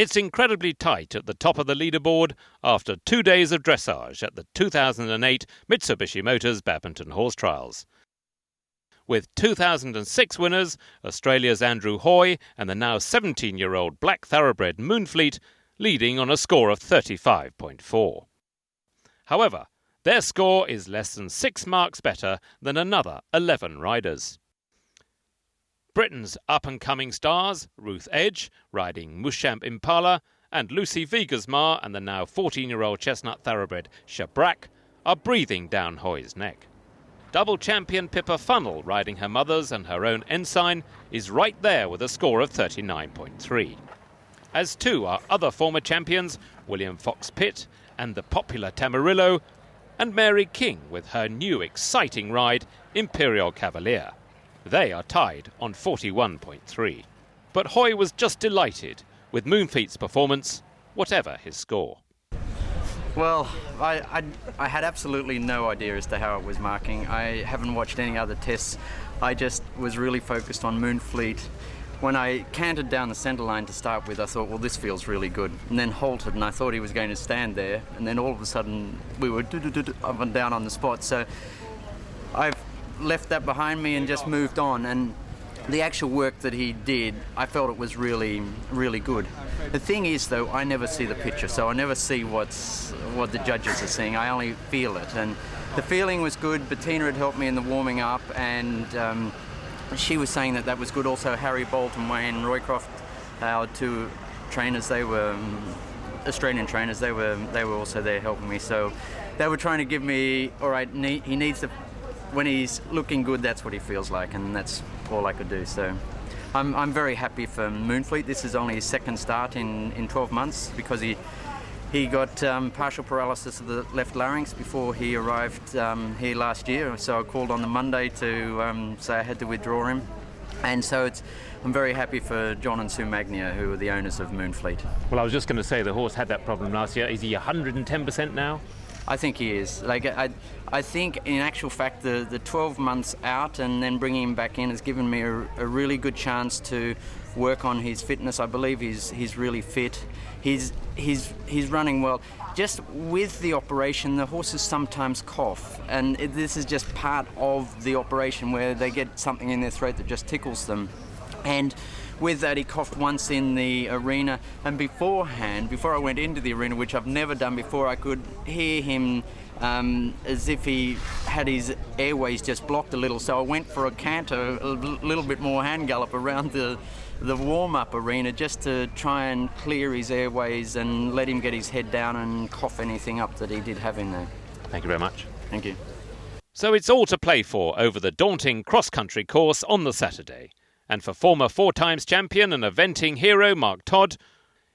It's incredibly tight at the top of the leaderboard after 2 days of dressage at the 2008 Mitsubishi Motors Badminton Horse Trials. With 2006 winners, Australia's Andrew Hoy and the now 17-year-old black thoroughbred Moonfleet leading on a score of 35.4. However, their score is less than 6 marks better than another 11 riders. Britain's up-and-coming stars, Ruth Edge, riding Mushamp Impala, and Lucy Vigersmar and the now 14-year-old chestnut thoroughbred Shabrak are breathing down Hoy's neck. Double champion Pippa Funnell, riding her mother's and her own Ensign, is right there with a score of 39.3. As too are other former champions, William Fox Pitt and the popular Tamarillo, and Mary King with her new exciting ride, Imperial Cavalier. They are tied on 41.3. But Hoy was just delighted with Moonfleet's performance, whatever his score. Well, I had absolutely no idea as to how it was marking. I haven't watched any other tests. I just was really focused on Moonfleet. When I cantered down the centre line to start with, I thought, well, this feels really good. And then halted, and I thought he was going to stand there. And then all of a sudden, we were up and down on the spot. So I've left that behind me and just moved on. And the actual work that he did, I felt it was really, really good. The thing is, though, I never see the picture, so I never see what the judges are seeing. I only feel it. And the feeling was good. Bettina had helped me in the warming up, and she was saying that was good. Also, Harry Bolt and Wayne Roycroft, our two trainers, they were Australian trainers. They were also there helping me. So they were trying to give me, all right, he needs to, when he's looking good, that's what he feels like, and that's all I could do. So I'm very happy for Moonfleet. This is only his second start in 12 months because he got partial paralysis of the left larynx before he arrived here last year. So I called on the Monday to say I had to withdraw him. And so I'm very happy for John and Sue Magnier, who are the owners of Moonfleet. Well, I was just going to say the horse had that problem last year. Is he 110% now? I think he is. I think in actual fact the 12 months out and then bringing him back in has given me a really good chance to work on his fitness. I believe he's really fit. He's running well. Just with the operation, the horses sometimes cough, and this is just part of the operation where they get something in their throat that just tickles them. And with that, he coughed once in the arena, and beforehand, before I went into the arena, which I've never done before, I could hear him as if he had his airways just blocked a little. So I went for a canter, a little bit more hand gallop around the warm-up arena just to try and clear his airways and let him get his head down and cough anything up that he did have in there. Thank you very much. Thank you. So it's all to play for over the daunting cross-country course on the Saturday. And for former 4-times champion and eventing hero Mark Todd,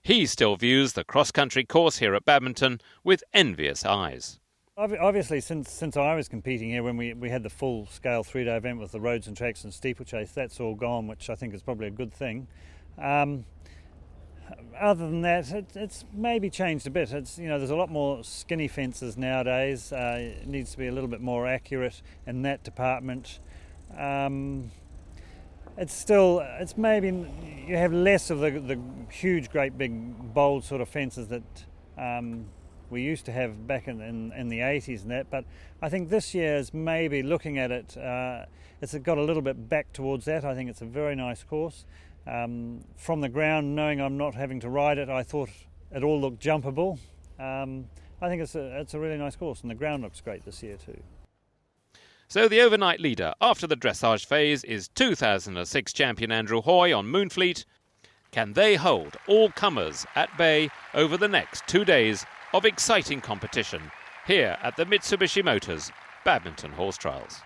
he still views the cross-country course here at Badminton with envious eyes. Obviously, since I was competing here, when we had the full-scale 3-day event with the roads and tracks and steeplechase, that's all gone, which I think is probably a good thing. Other than that, it's maybe changed a bit. There's a lot more skinny fences nowadays. It needs to be a little bit more accurate in that department. It's maybe you have less of the huge, great, big, bold sort of fences that we used to have back in the 80s and that. But I think this year is maybe looking at it, it's got a little bit back towards that. I think it's a very nice course. From the ground, knowing I'm not having to ride it, I thought it all looked jumpable. I think it's a really nice course, and the ground looks great this year too. So the overnight leader after the dressage phase is 2006 champion Andrew Hoy on Moonfleet. Can they hold all comers at bay over the next 2 days of exciting competition here at the Mitsubishi Motors Badminton Horse Trials?